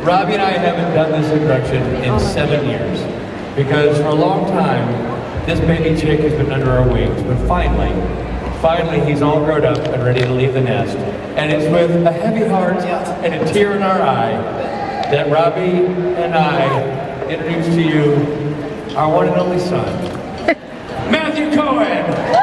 Robbie and I haven't done this introduction in 7 years because for a long time, this baby chick has been under our wings, but finally he's all grown up and ready to leave the nest. And it's with a heavy heart and a tear in our eye that Robbie and I introduce to you our one and only son, Matthew Cohen.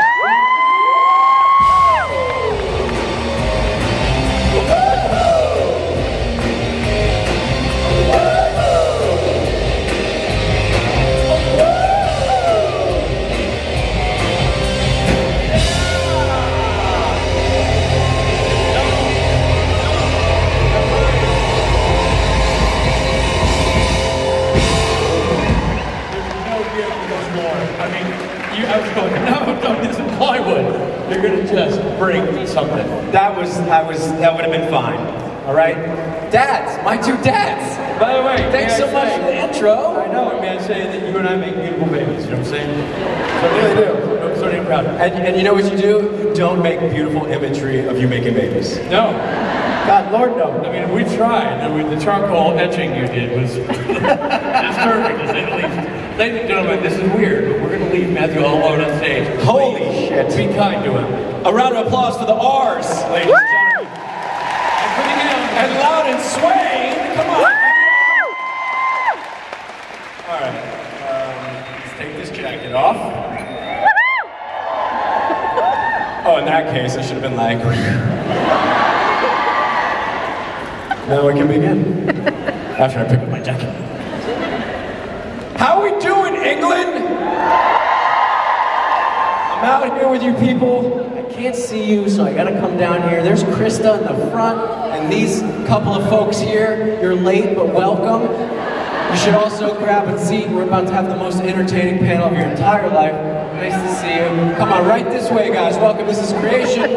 No, this is plywood. You're gonna just bring something. That would have been fine. All right, dads, my two dads. By the way, thanks so much for the intro. I know. I mean, I say that you and I make beautiful babies. You know what I'm saying? So I really do. I'm so damn proud. And you know what you do? You don't make beautiful imagery of you making babies. No. God, Lord, no. I mean, we tried. I mean, the charcoal etching you did was disturbing, to say the least. Ladies and gentlemen, this is weird, but we're going to leave Matthew all alone on stage. Holy shit. Be kind to him. A round of applause for the R's, ladies and gentlemen. And for the M's. And loud and swaying. Come on. All right. Let's take this jacket off. Oh, in that case, I should have been like... Now we can begin. After I pick up my jacket. How we doing, England? I'm out here with you people. I can't see you, so I gotta come down here. There's Krista in the front, and these couple of folks here. You're late, but welcome. You should also grab a seat. We're about to have the most entertaining panel of your entire life. Nice to see you. Come on, right this way, guys. Welcome. This is Creation,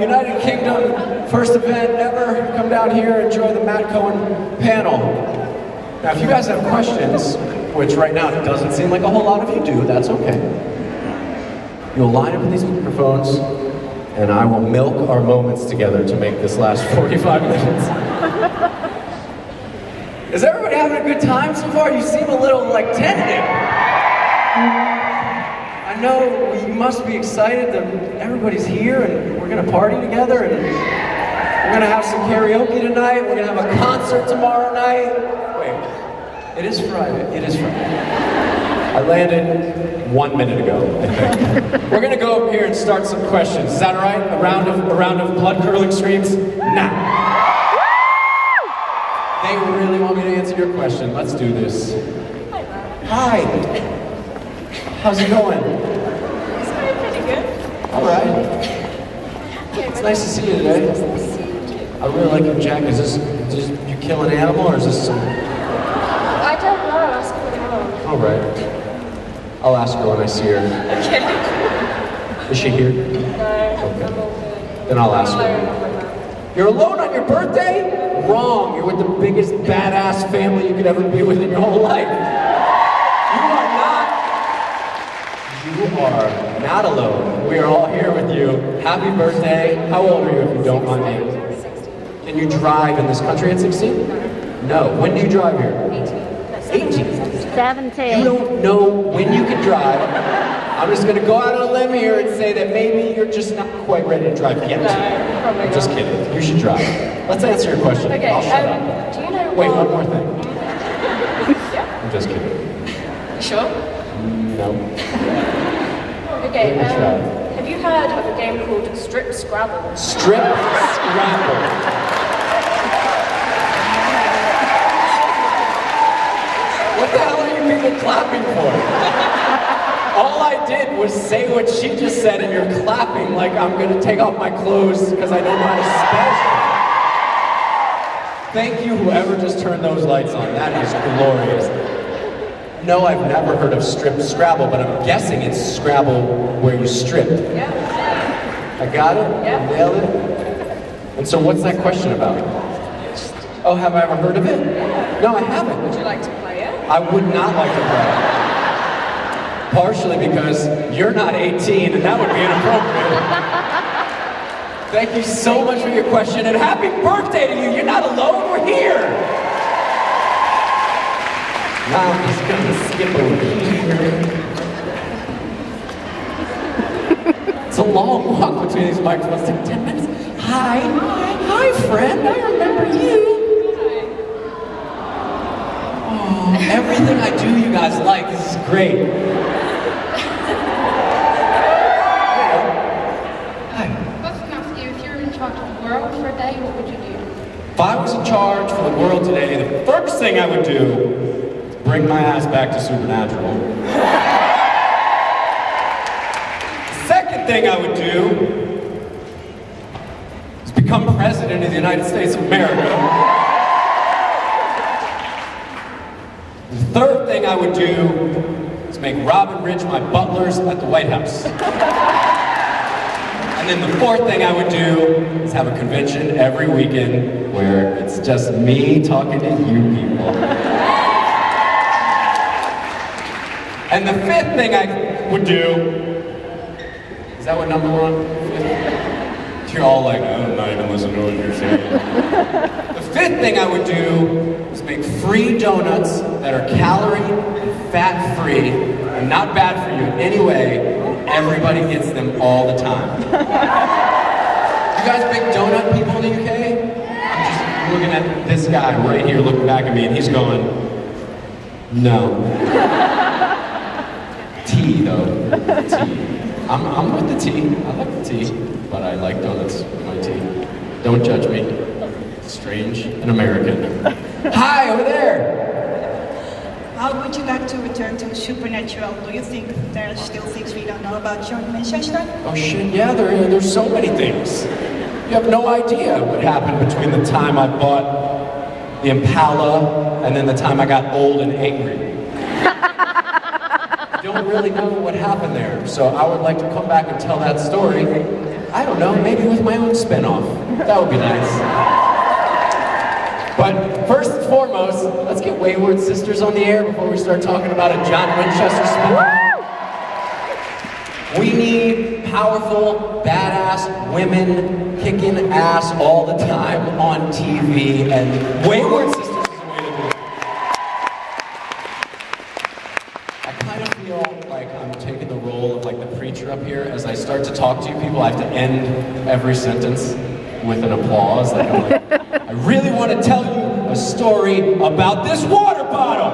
United Kingdom, first event ever. Come down here, enjoy the Matt Cohen panel. Now, if you guys have questions, which right now it doesn't seem like a whole lot of you do, that's okay. You'll line up with these microphones, and I will milk our moments together to make this last 45 minutes. Is everybody having a good time so far? You seem a little, like, tentative. I know you must be excited that everybody's here, and we're gonna party together, and we're gonna have some karaoke tonight, we're gonna have a concert tomorrow night. Wait, it is Friday. It is Friday. I landed 1 minute ago, I think. We're gonna go up here and start some questions. Is that all right? A round of blood-curdling screams? Nah. They really want me to answer your question. Let's do this. Hi. How's it going? It's going pretty good. All right. It's nice to see you today. I really like your jacket. Is this you kill an animal, or is this some... I don't know. Ask my mom. All right. I'll ask her when I see her. Okay. Is she here? No. Okay. I'm all good. Then I'll ask I'm alone her. on my mom. You're alone on your birthday? Wrong. You're with the biggest badass family you could ever be with in your whole life. You are not alone. We are all here with you. Happy birthday. How old are you, if you don't mind me? 16. Can you drive in this country at 16? No. When do you drive here? 18. 17. You don't know when you can drive. I'm just going to go out on a limb here and say that maybe you're just not quite ready to drive yet. No, probably I'm just not. kidding. You should drive. Let's answer your question. Okay, I'll shut up. do you know Wait, what... one more thing. Yeah? I'm just kidding. You sure? No. Okay, Let me try. have you heard of a game called Strip Scrabble? Strip Scrabble. What the hell are you people clapping for? All I did was say what she just said, and you're clapping like I'm gonna take off my clothes because I don't know how to spell. Thank you, whoever just turned those lights on. That is glorious. No, I've never heard of Strip Scrabble, but I'm guessing it's Scrabble where you strip. Yeah. I got it? Yeah. Nailed it? And so what's that question about? Oh, have I ever heard of it? No, I haven't. Would you like to play it? I would not like to play. Partially because you're not 18 and that would be inappropriate. Thank you so much for your question and happy birthday to you. You're not alone, we're here. I'm just gonna skip over here. It's a long walk between these microphones. It's like 10 minutes. Hi, friend. I remember you. Oh, everything I do, you guys like. This is great. Hi. I was going to ask you, if you were in charge of the world for a day, what would you do? If I was in charge for the world today, the first thing I would do is bring my ass back to Supernatural. The second thing I would do is become president of the United States of America. The third thing I would do is make Robin Rich my butlers at the White House. And then the fourth thing I would do is have a convention every weekend where it's just me talking to you people. And the fifth thing I would do, is that what number we're on? You're all like, I'm not even listening to what you're saying. The fifth thing I would do is make free donuts that are calorie and fat free and not bad for you in any way. Everybody gets them all the time. You guys big donut people in the UK? I'm just looking at this guy right here looking back at me and he's going, no. Tea though, tea. I'm with the tea, I like the tea, but I like donuts with my tea. Don't judge me. Strange and American. Hi, over there! How would you like to return to Supernatural? Do you think there are still things we don't know about John Manchester? Oh shit, yeah, there's so many things. You have no idea what happened between the time I bought the Impala and then the time I got old and angry. I don't really know what happened there, so I would like to come back and tell that story. I don't know, maybe with my own spin-off. That would be nice. But first and foremost, let's get Wayward Sisters on the air before we start talking about a John Winchester spin-off. We need powerful, badass women kicking ass all the time on TV, and Wayward Sisters is the way to do it. I kind of feel like I'm taking the role of like the preacher up here. As I start to talk to you people, I have to end every sentence with an applause. Like I'm like, I really want to tell you a story about this water bottle.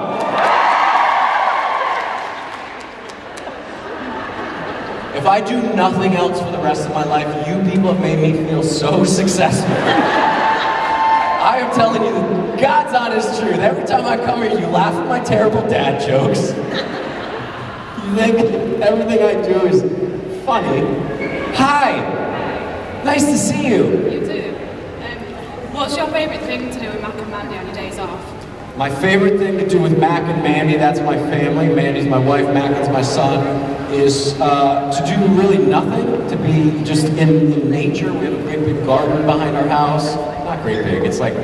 If I do nothing else for the rest of my life, you people have made me feel so successful. I am telling you the God's honest truth. Every time I come here, you laugh at my terrible dad jokes. You think everything I do is funny. Hi! Nice to see you. You do. What's your favourite thing to do with Mac and Mandy on your days off? My favorite thing to do with Mac and Mandy, that's my family. Mandy's my wife, Mac is my son, is to do really nothing, to be just in nature. We have a great big garden behind our house. Not great big, it's like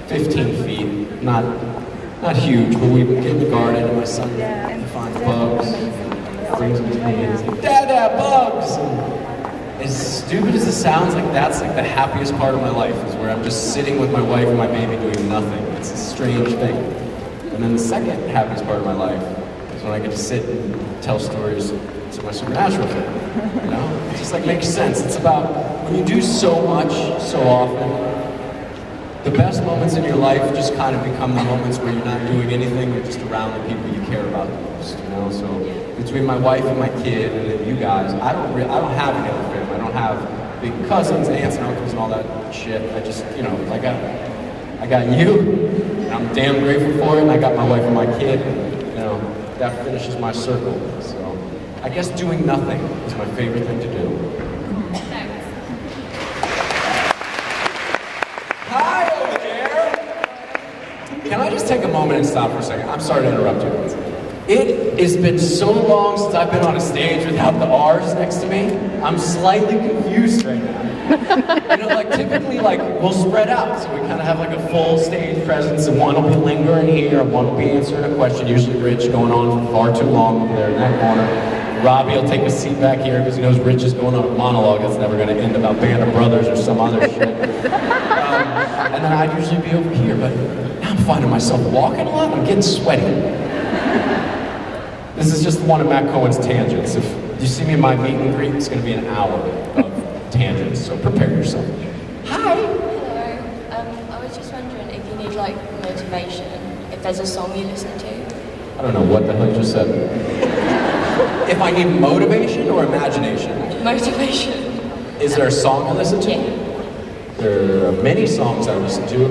15 feet. Not huge, but we get in the garden and my son finds bugs. Brings them to me and he's like, Dad, bugs! And as stupid as it sounds, like that's like the happiest part of my life, is where I'm just sitting with my wife and my baby doing nothing. It's a strange thing. And then the second happiest part of my life is when I get to sit and tell stories to my Supernatural family. You know? It just like makes sense. It's about when you do so much, so often, the best moments in your life just kind of become the moments where you're not doing anything, you're just around the people you care about the most, you know? So between my wife and my kid and then you guys, I don't have any other family. I don't have big cousins, aunts and uncles and all that shit. I just, you know, I got you, and I'm damn grateful for it, and I got my wife and my kid, and, you know, that finishes my circle. So I guess doing nothing is my favorite thing to do. Thanks. Hi over there! Can I just take a moment and stop for a second? I'm sorry to interrupt you. It has been so long since I've been on a stage without the R's next to me. I'm slightly confused right now. You know, like typically, like we'll spread out, so we kind of have like a full stage presence, and one will be lingering here, and one will be answering a question. Usually, Rich going on for far too long over there in that corner. Robbie will take a seat back here because he knows Rich is going on a monologue that's never going to end about Band of Brothers or some other shit. and then I'd usually be over here, but now I'm finding myself walking a lot, I'm getting sweaty. This is just one of Matt Cohen's tangents. If you see me in my meet and greet, it's gonna be an hour of tangents, so prepare yourself. Hi! Hello. I was just wondering if you need like motivation, if there's a song you listen to. I don't know what the hell you just said. If I need motivation or imagination? Motivation. Is there a song I listen to? Yeah. There are many songs I listen to.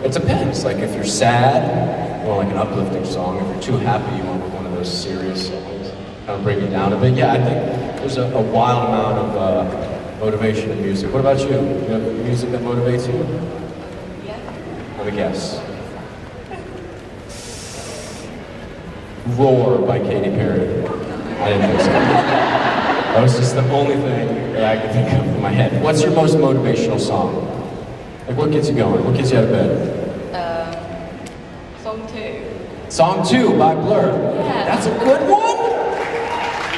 It depends. Like if you're sad, you want like an uplifting song. If you're too happy, you want one of those serious songs. Kind of bring you down a bit. Yeah, I think there's a wild amount of motivation in music. What about you? You have music that motivates you? Yeah. Let me guess. Roar by Katy Perry. I didn't think so. That was just the only thing that I could think of in my head. What's your most motivational song? Like what gets you going? What gets you out of bed? Song 2. Song 2 by Blur. Yeah. That's a good one?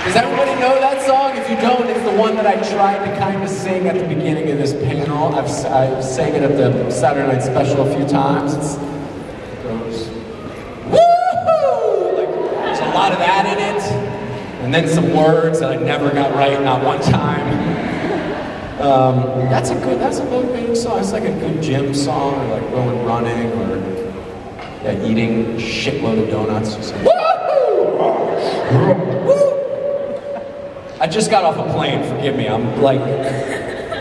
Does everybody know that song? If you don't, it's the one that I tried to kind of sing at the beginning of this panel. I sang it at the Saturday Night Special a few times. It goes, woo! Like, there's a lot of that in it. And then some words that I never got right, not one time. That's a motivating song. It's like a good gym song, or like going running, or eating a shitload of donuts. Just like, woo! I just got off a plane, forgive me. I'm like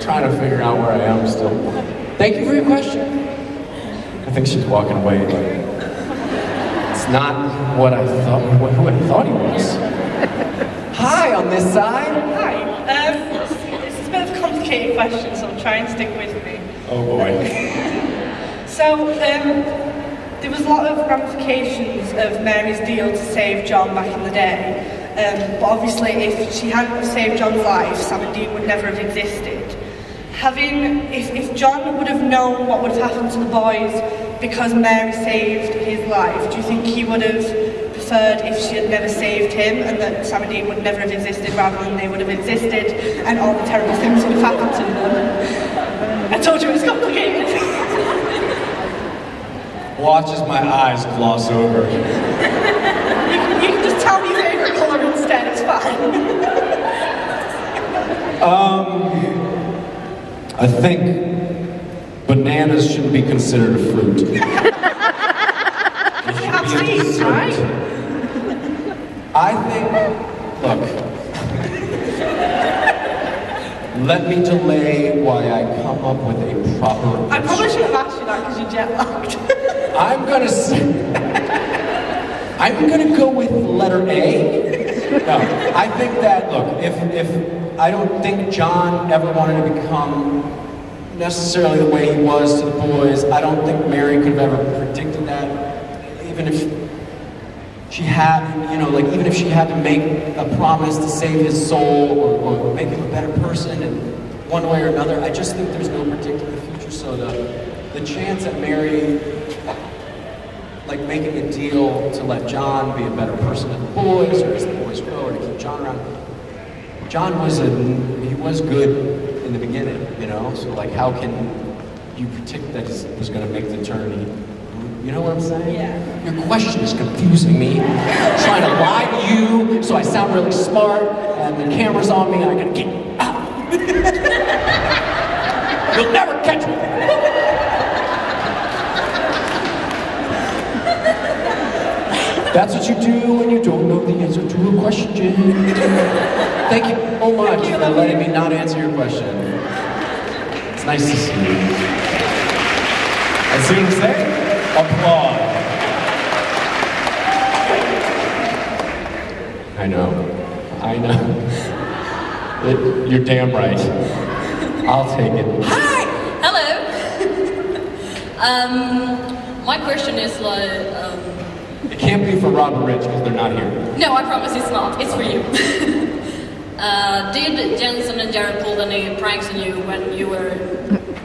trying to figure out where I am still. Thank you for your question. I think she's walking away. It's not what I thought, who I thought he was. Hi, on this side. Hi. This is a bit of a complicated question, so try and stick with me. Oh boy. So, there was a lot of ramifications of Mary's deal to save John back in the day. But obviously, if she hadn't saved John's life, Sam and Dean would never have existed. If John would have known what would have happened to the boys because Mary saved his life, do you think he would have preferred if she had never saved him and that Sam and Dean would never have existed rather than they would have existed and all the terrible things would have happened to them? I told you it was complicated. Watch as my eyes gloss over. You can just tell me your favourite colour instead, it's fine. I think bananas shouldn't be considered a fruit. They should have be a seeds, dessert. right? I think, look, let me delay why I come up with a proper I probably answer. should have asked you that because you're jet lagged. I'm gonna go with letter A. No, I think that, look, if I don't think John ever wanted to become necessarily the way he was to the boys. I don't think Mary could have ever predicted that. Even if she had, even if she had to make a promise to save his soul or make him a better person in one way or another, I just think there's no predicting the future. So the chance at Mary, making a deal to let John be a better person than the boys, or as the boys grow, or to keep John around. John was good in the beginning, So how can you predict that he was going to make the turn? You know what I'm saying? Yeah. Your question is confusing me. Trying to lie to you so I sound really smart, and the camera's on me, and I gotta get out. You'll never catch me. That's what you do when you don't know the answer to a question. Thank you so much for letting me not answer your question. It's nice to see you. And see what I'm saying? Applaud. I know. You're damn right. I'll take it. Hi! Hello! My question is It can't be for Rob and Rich because they're not here. no, I promise it's not. It's for you. Did Jensen and Jared pull any pranks on you when you were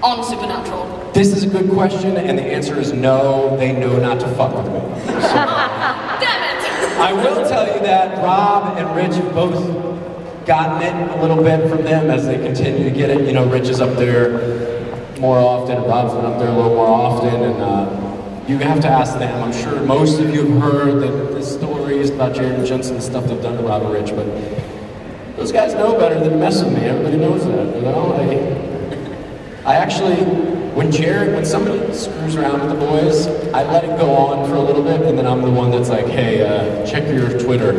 on Supernatural? This is a good question, and the answer is no. They know not to fuck with me. So, Damn it! I will tell you that Rob and Rich have both gotten it a little bit from them as they continue to get it. Rich is up there more often, and Rob's been up there a little more often, and you have to ask them. I'm sure most of you have heard the stories about Jared and Jensen and stuff they've done to Robert Rich, but those guys know better than to mess with me. Everybody knows that, you know? I actually, when somebody screws around with the boys, I let it go on for a little bit, and then I'm the one that's like, hey, check your Twitter,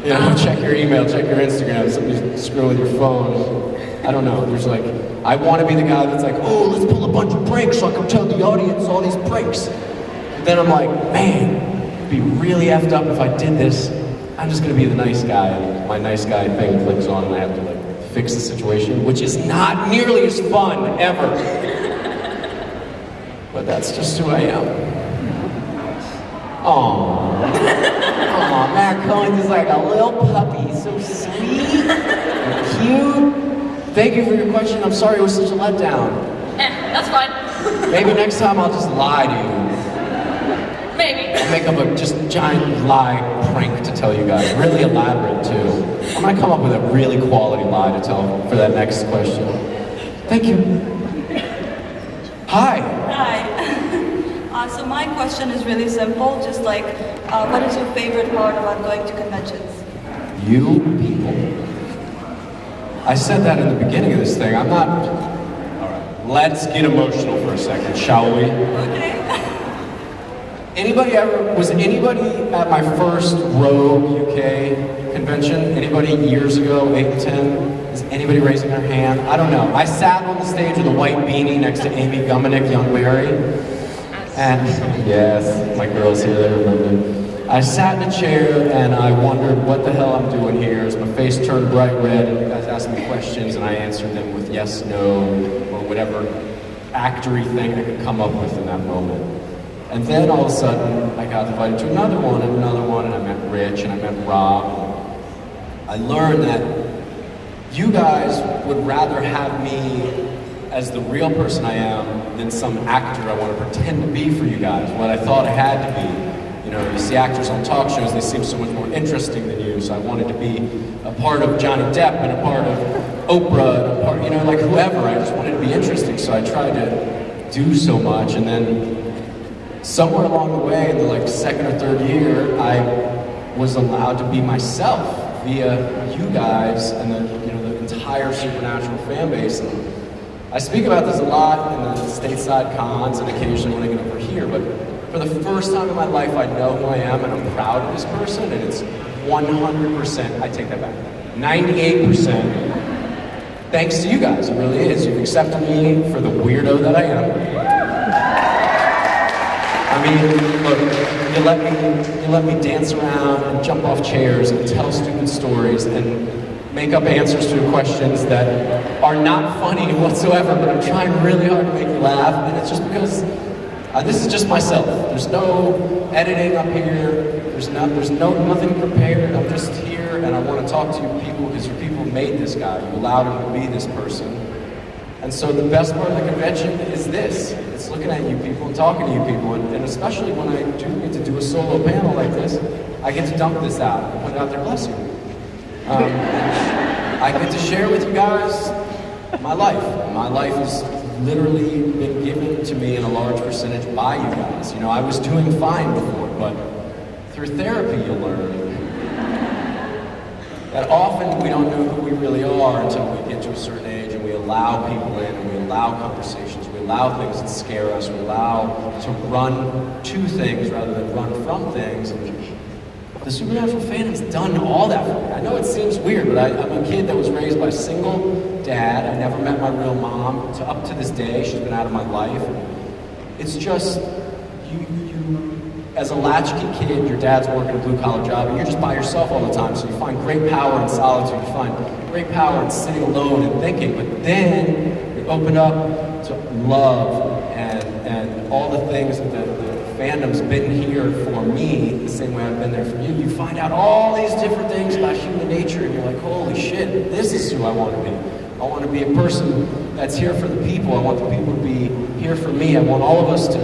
you know, check your email, check your Instagram, somebody's screwing with your phone. I don't know, there's like, I want to be the guy that's like, oh, let's pull a bunch of pranks so I can tell the audience all these pranks. But then I'm like, man, it'd be really effed up if I did this. I'm just going to be the nice guy, and my nice guy thing clicks on, and I have to like fix the situation, which is not nearly as fun, ever. But that's just who I am. Aww. Aww, Matt Cohen's is like a little puppy, so sweet and cute. Thank you for your question. I'm sorry it was such a letdown. That's fine. Maybe next time I'll just lie to you. Maybe. I'll make up a just giant lie prank to tell you guys. Really elaborate too. I'm gonna come up with a really quality lie to tell for that next question. Thank you. Hi. Hi. So my question is really simple. Just like, what is your favorite part about going to conventions? You people. I said that in the beginning of this thing. I'm not... All right, let's get emotional for a second, shall we? Okay. Was anybody at my first Rogue UK convention? Anybody years ago, 8, 10? Is anybody raising their hand? I don't know. I sat on the stage with a white beanie next to Amy Gumenick, Young Mary. And yes, my girls here, they remember. I sat in a chair and I wondered what the hell I'm doing here as my face turned bright red and you guys asked me questions and I answered them with yes, no, or whatever actory thing I could come up with in that moment. And then all of a sudden I got invited to another one and I met Rich and I met Rob. I learned that you guys would rather have me as the real person I am than some actor I want to pretend to be for you guys, what I thought I had to be. You know, you see actors on talk shows, they seem so much more interesting than you, so I wanted to be a part of Johnny Depp and a part of Oprah and a part, you know, like whoever. I just wanted to be interesting, so I tried to do so much, and then somewhere along the way, in the like second or third year, I was allowed to be myself via you guys and the entire Supernatural fan base. And I speak about this a lot in the stateside cons and occasionally when I get over here, but for the first time in my life, I know who I am and I'm proud of this person, and it's 100%, I take that back, 98% thanks to you guys, it really is. You've accepted me for the weirdo that I am. I mean, look, you let me dance around and jump off chairs and tell stupid stories and make up answers to questions that are not funny whatsoever, but I'm trying really hard to make you laugh, and it's just because this is just myself. There's no editing up here. There's nothing prepared. I'm just here, and I want to talk to you people because you people made this guy. You allowed him to be this person. And so the best part of the convention is this. It's looking at you people and talking to you people, and especially when I do get to do a solo panel like this, I get to dump this out and put it out there, bless you. I get to share with you guys my life. My life has literally been given to me in a large percentage by you guys. You know, I was doing fine before, but through therapy you'll learn that often we don't know who we really are until we get to a certain age and we allow people in and we allow conversations, we allow things that scare us, we allow to run to things rather than run from things. And the Supernatural fandom's done all that for me. I know it seems weird, but I'm a kid that was raised by a single dad. I never met my real mom. Up to this day, she's been out of my life. It's just, you as a latchkey kid, your dad's working a blue-collar job, and you're just by yourself all the time, so you find great power in solitude, you find great power in sitting alone and thinking, but then you open up to love and all the things that the fandom's been here for me, the same way I've been there for you. You find out all these different things about human nature, and you're like, holy shit, this is who I want to be. I want to be a person that's here for the people. I want the people to be here for me. I want all of us to,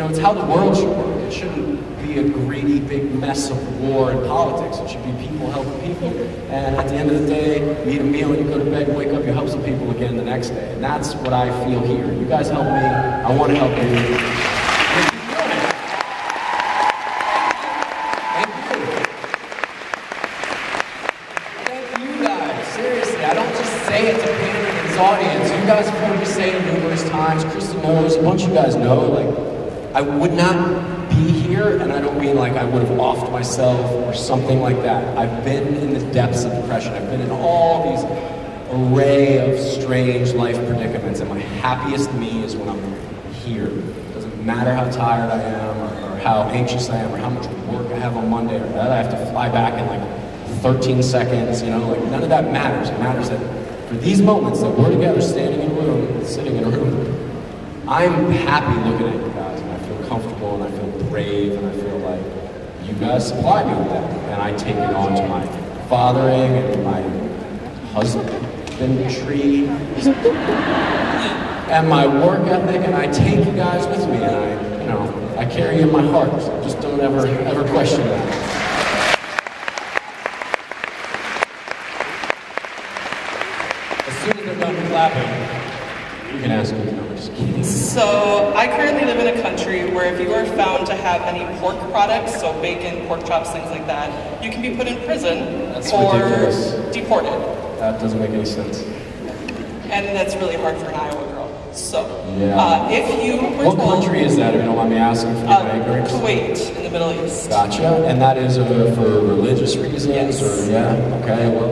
it's how the world should work. It shouldn't be a greedy big mess of war and politics. It should be people helping people. And at the end of the day, you eat a meal and you go to bed and wake up, you help some people again the next day. And that's what I feel here. You guys help me, I want to help you. Thank you guys, seriously. I don't just say it to pander to this audience. You guys have heard me say it numerous times. Kristen knows, a bunch of you guys know, like, I would not be here, and I don't mean like I would have offed myself or something like that. I've been in the depths of depression. I've been in all these array of strange life predicaments, and my happiest me is when I'm here. It doesn't matter how tired I am, or how anxious I am, or how much work I have on Monday, or that I have to fly back in like 13 seconds, you know, like none of that matters. It matters that for these moments that we're together, standing in a room, sitting in a room, I'm happy looking at you guys, and I feel comfortable, and I feel brave, and I feel like you guys supply me with that, and I take it on to my fathering and my husbandry and my work ethic, and I take you guys with me, and I carry you in my heart. So just don't ever question that. As soon as they're done clapping, you can ask me. No, I'm just kidding. So, I currently live in a country where if you are found to have any pork products, so bacon, pork chops, things like that, you can be put in prison or ridiculous. deported. That doesn't make any sense. And that's really hard for an Iowa girl. So, Yeah. if you were What told... country is that, if you don't mind me asking for my ignorance? Kuwait, in the Middle East. Gotcha. And that is for religious reasons? Yes. Or, yeah, okay, well,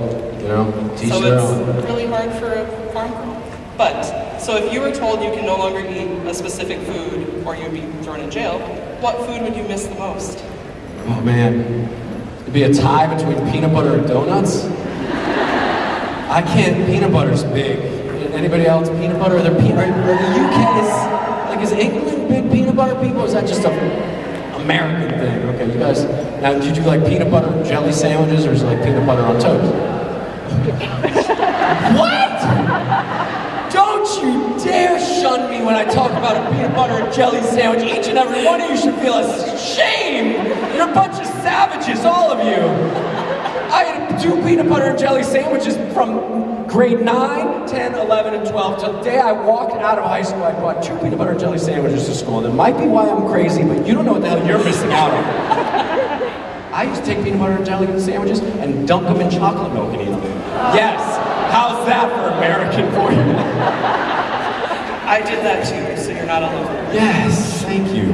teach So their it's own. really hard for a farm girl. But, so if you were told you can no longer eat a specific food or you'd be thrown in jail, what food would you miss the most? Oh man, it'd be a tie between peanut butter and donuts. I can't, peanut butter's big. Anybody else, peanut butter? Are the UK, is England big peanut butter people? Or is that just a American thing? Okay, you guys, now did you do like peanut butter and jelly sandwiches or is it like peanut butter on toast? What? Don't you dare shun me when I talk about a peanut butter and jelly sandwich. Each and every one of you should feel a shame. You're a bunch of savages, all of you. I had 2 peanut butter and jelly sandwiches from grade 9, 10, 11, and 12. Till the day I walked out of high school, I brought 2 peanut butter and jelly sandwiches to school. And it might be why I'm crazy, but you don't know what the hell you're missing out on. I used to take peanut butter and jelly sandwiches and dunk them in chocolate milk and eat them. Yes. How's that for American for you? I did that too, so you're not alone. Yes, thank you.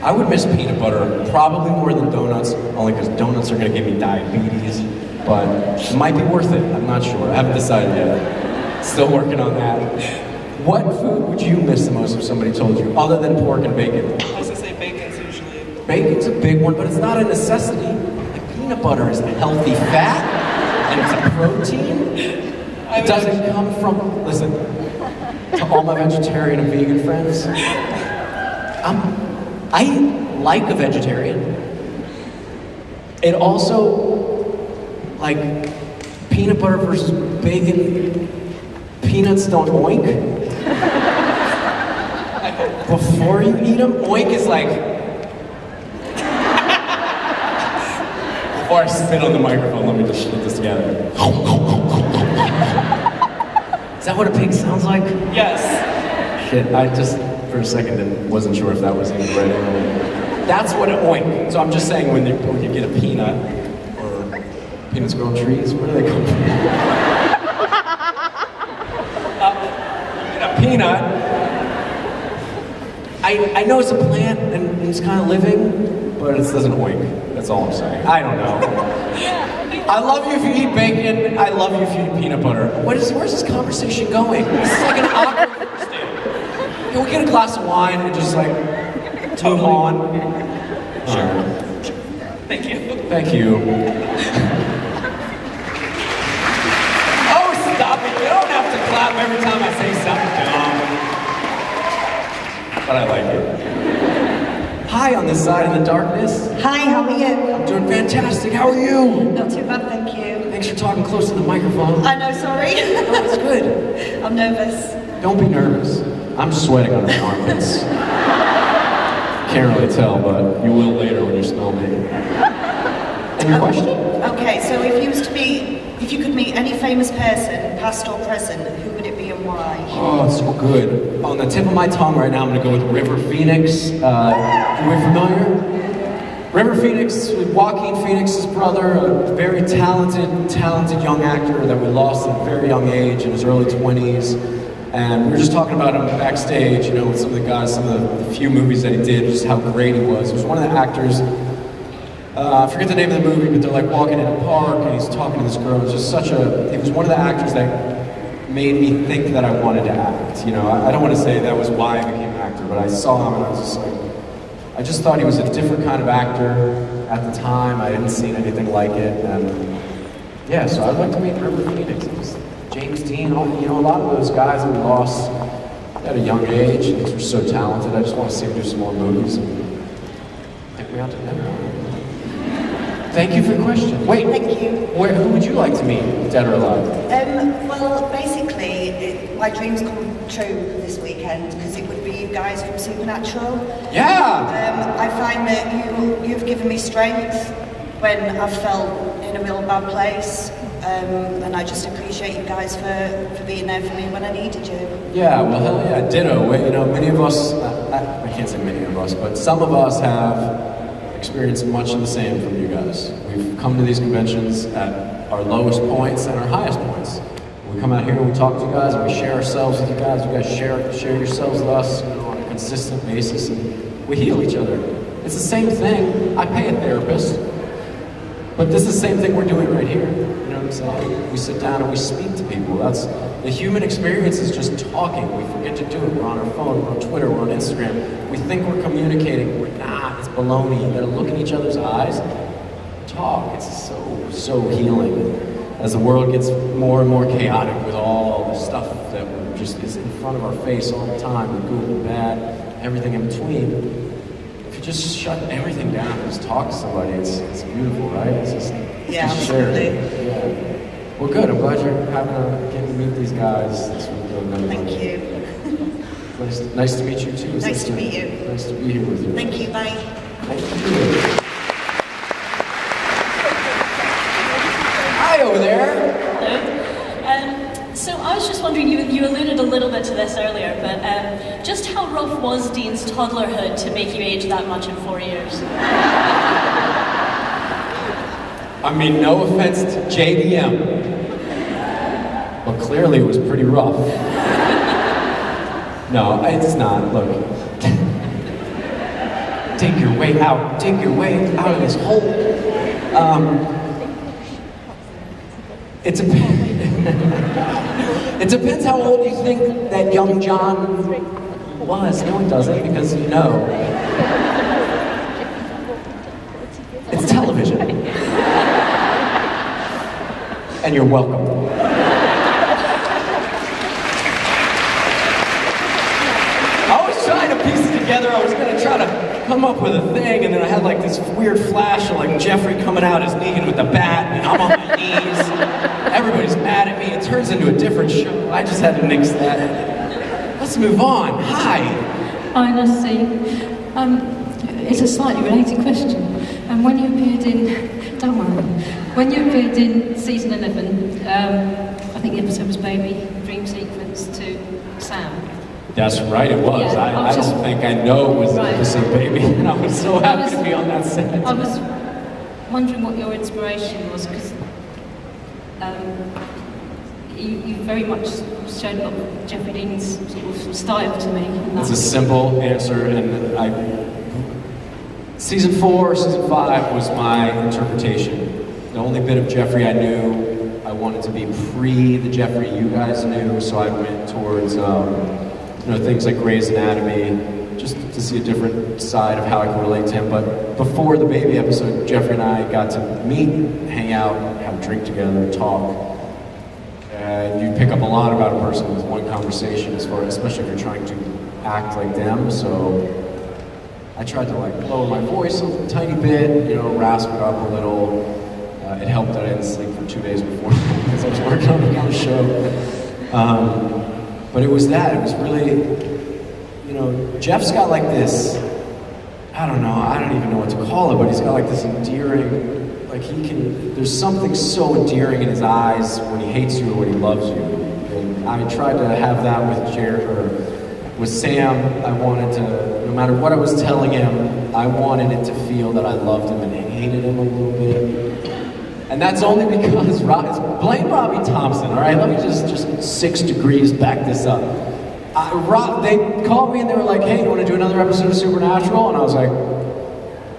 I would miss peanut butter probably more than donuts, only because donuts are going to give me diabetes, but it might be worth it. I'm not sure. I haven't decided yet. Still working on that. What food would you miss the most if somebody told you, other than pork and bacon? I was going to say bacon's usually... Bacon's a big one, but it's not a necessity. Like peanut butter is a healthy fat, and it's a protein. It doesn't come from, listen, to all my vegetarian and vegan friends, I like a vegetarian. It also, like, peanut butter versus bacon, peanuts don't oink. Before you eat them, oink is like, before I spit on the microphone, let me just put this together. Is that what a pig sounds like? Yes. Shit, I just, for a second, wasn't sure if that was even right. That's what it oink. So I'm just saying when you get a peanut, or peanuts grow on trees, where do they come from? A peanut, I know it's a plant and it's kind of living, but it doesn't oink. That's all I'm saying. I don't know. I love you if you eat bacon. I love you if you eat peanut butter. Where's this conversation going? This is like an awkward first date. Can we get a glass of wine and just like move on? Sure. Thank you. Thank you. Oh, stop it. You don't have to clap every time I say something dumb. But I like it. Hi on this side in the darkness. Hi, how are you? I'm doing fantastic. How are you? Not too bad, thank you. Thanks for talking close to the microphone. I know, sorry. Oh, it's good. I'm nervous. Don't be nervous. I'm sweating under my armpits. Can't really tell, but you will later when you smell me. Any question? Okay, so if you could meet any famous person, past or present, who would it be and why? Oh, it's so good. On the tip of my tongue right now, I'm gonna go with River Phoenix. Are we familiar? River Phoenix, Joaquin Phoenix's brother, a very talented young actor that we lost at a very young age, in his early 20s. And we were just talking about him backstage, you know, with some of the guys, some of the few movies that he did, just how great he was. He was one of the actors, I forget the name of the movie, but they're like walking in a park and he's talking to this girl. It was just he was one of the actors that made me think that I wanted to act. You know, I don't want to say that was why I became an actor, but I saw him and I was just like, I just thought he was a different kind of actor at the time. I hadn't seen anything like it, and yeah, so I'd like to meet River Phoenix. James Dean, you know, a lot of those guys that we lost at a young age, and these were so talented. I just want to see them do some more movies and take me out to dinner. Thank you for the question. Wait, Thank you. Who would you like to meet, dead or alive? Well, basically, my dreams come true this weekend because it would be you guys from Supernatural. Yeah! I find that you've given me strength when I've felt in a real bad place, and I just appreciate you guys for being there for me when I needed you. Yeah, well, hell yeah, ditto. You know, many of us, I can't say many of us, but some of us have experienced much of the same from you guys. We've come to these conventions at our lowest points and our highest points. We come out here and we talk to you guys and we share ourselves with you guys. You guys share yourselves with us, you know, on a consistent basis, and we heal each other. It's the same thing. I pay a therapist, but this is the same thing we're doing right here. You know what I'm saying? We sit down and we speak to people. That's the human experience is just talking. We forget to do it. We're on our phone, we're on Twitter, we're on Instagram. We think we're communicating. We're not. It's baloney. You gotta look in each other's eyes, talk. It's so healing. As the world gets more and more chaotic with all the stuff that just is in front of our face all the time, the good and bad, everything in between. If you just shut everything down and just talk to somebody, it's beautiful, right? It's just share it. Yeah. Well, good. I'm glad you're getting to meet these guys. This weekend. Thank you. Nice to meet you too. Nice to meet you. Nice to be here with you. Thank you. Bye. Thank you. Hi over there. Hello. So I was just wondering, you alluded a little bit to this earlier, but just how rough was Dean's toddlerhood to make you age that much in 4 years? I mean, no offense to JDM, but clearly it was pretty rough. No, it's not. Look, take your way out. Take your way out of this hole. It depends how old you think that young John was. No, it doesn't, because you know. It's television. And you're welcome. I was trying to piece it together. I was going to try to come up with a thing, and then I had like this weird flash of like Jeffrey coming out as Negan with the bat, and I'm on my knees. Everybody's mad at me. It turns into a different show. I just had to nix that. Let's move on. Hi. Hi, nice to see you. It's a slightly related question. When you appeared in, don't worry, when you appeared in season 11, I think the episode was Baby, Dream Sequence to Sam. That's right, it was. Yeah, I don't think I know it was the episode Baby, and I was so happy to be on that set. I was wondering what your inspiration was, because you very much showed a lot of Jeffrey Dean's sort of style to me. It's a simple answer, and Season 4, Season 5 was my interpretation. The only bit of Jeffrey I knew, I wanted to be pre the Jeffrey you guys knew, so I went towards things like Grey's Anatomy, just to see a different side of how I can relate to him. But before the Baby episode, Jeffrey and I got to meet, hang out, have a drink together, talk. You pick up a lot about a person with one conversation, especially if you're trying to act like them. So I tried to lower my voice a tiny bit, rasp it up a little. It helped that I didn't sleep for 2 days before because I was working on another show. But it was that. It was really, Jeff's got like this I don't know, I don't even know what to call it, but he's got like this endearing, like there's something so endearing in his eyes when he hates you or when he loves you. And I tried to have that with Sam. I wanted to, no matter what I was telling him, I wanted it to feel that I loved him and hated him a little bit. And that's only because blame Robbie Thompson, all right? Let me just 6 degrees back this up. They called me and they were like, hey, you want to do another episode of Supernatural? And I was like,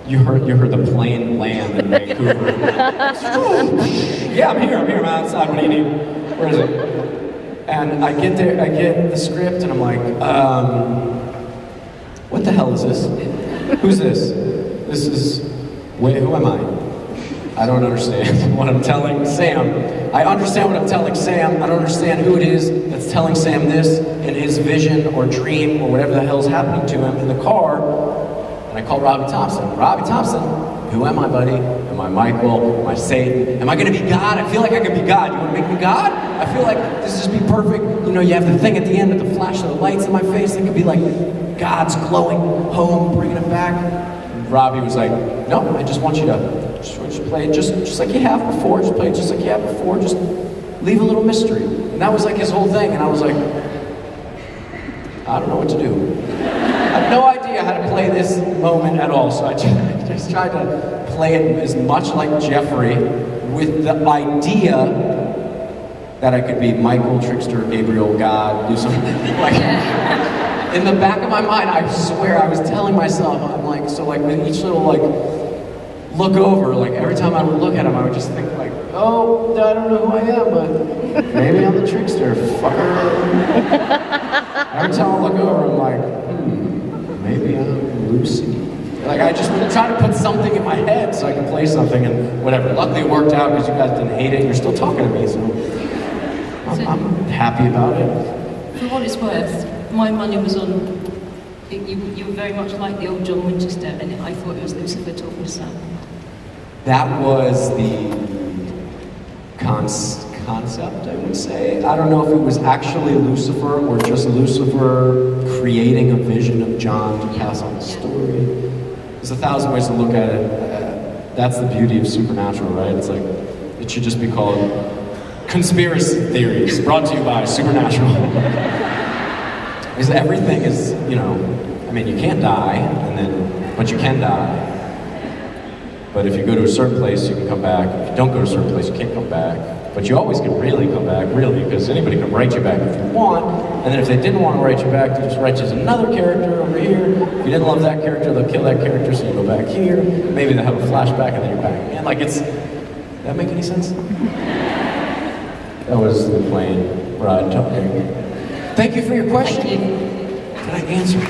you heard the plane land in Vancouver. Yeah, I'm here, I'm outside, what do you need? Where is it? And I get there, I get the script and I'm like, what the hell is this? Who's this? Who am I? I don't understand what I'm telling Sam. I understand what I'm telling Sam. I don't understand who it is that's telling Sam this in his vision or dream or whatever the hell's happening to him in the car. And I call Robbie Thompson. Robbie Thompson, who am I, buddy? Am I Michael? Am I Satan? Am I going to be God? I feel like I could be God. You want to make me God? I feel like this would just be perfect. You know, you have the thing at the end with the flash of the lights in my face. It could be like God's glowing home, bringing it back. And Robbie was like, no, I just want you to just play it just like you have before. Just play it just like you have before. Just leave a little mystery. And that was like his whole thing. And I was like, I don't know what to do. I have no idea how to play this moment at all. So I just tried to play it as much like Jeffrey with the idea that I could be Michael, Trickster, Gabriel, God, do something. Like, in the back of my mind, I swear I was telling myself, I'm like, so like with each little like look over, like every time I would look at him, I would just think like, oh, I don't know who I am, but maybe I'm the trickster, fucker. Every time I look over, I'm like, maybe I'm Lucy. Like I just would try to put something in my head so I can play something and whatever. Luckily it worked out because you guys didn't hate it and you're still talking to me, so I'm happy about it. For what it's worth, my money was on, you were very much like the old John Winchester, and I thought it was Lucifer talking to Sam. That was the concept, I would say. I don't know if it was actually Lucifer or just Lucifer creating a vision of John to pass on the story. There's 1,000 ways to look at it. That's the beauty of Supernatural, right? It's like, it should just be called Conspiracy Theories, brought to you by Supernatural. Because everything is, you know, I mean, you can't die, but you can die. But if you go to a certain place, you can come back. If you don't go to a certain place, you can't come back. But you always can really come back, really, because anybody can write you back if you want. And then if they didn't want to write you back, they just write you as another character over here. If you didn't love that character, they'll kill that character, so you go back here. Maybe they'll have a flashback, and then you're back again. Like, does that make any sense? That was the plane ride talking. Thank you for your question. Thank you. Did I answer it?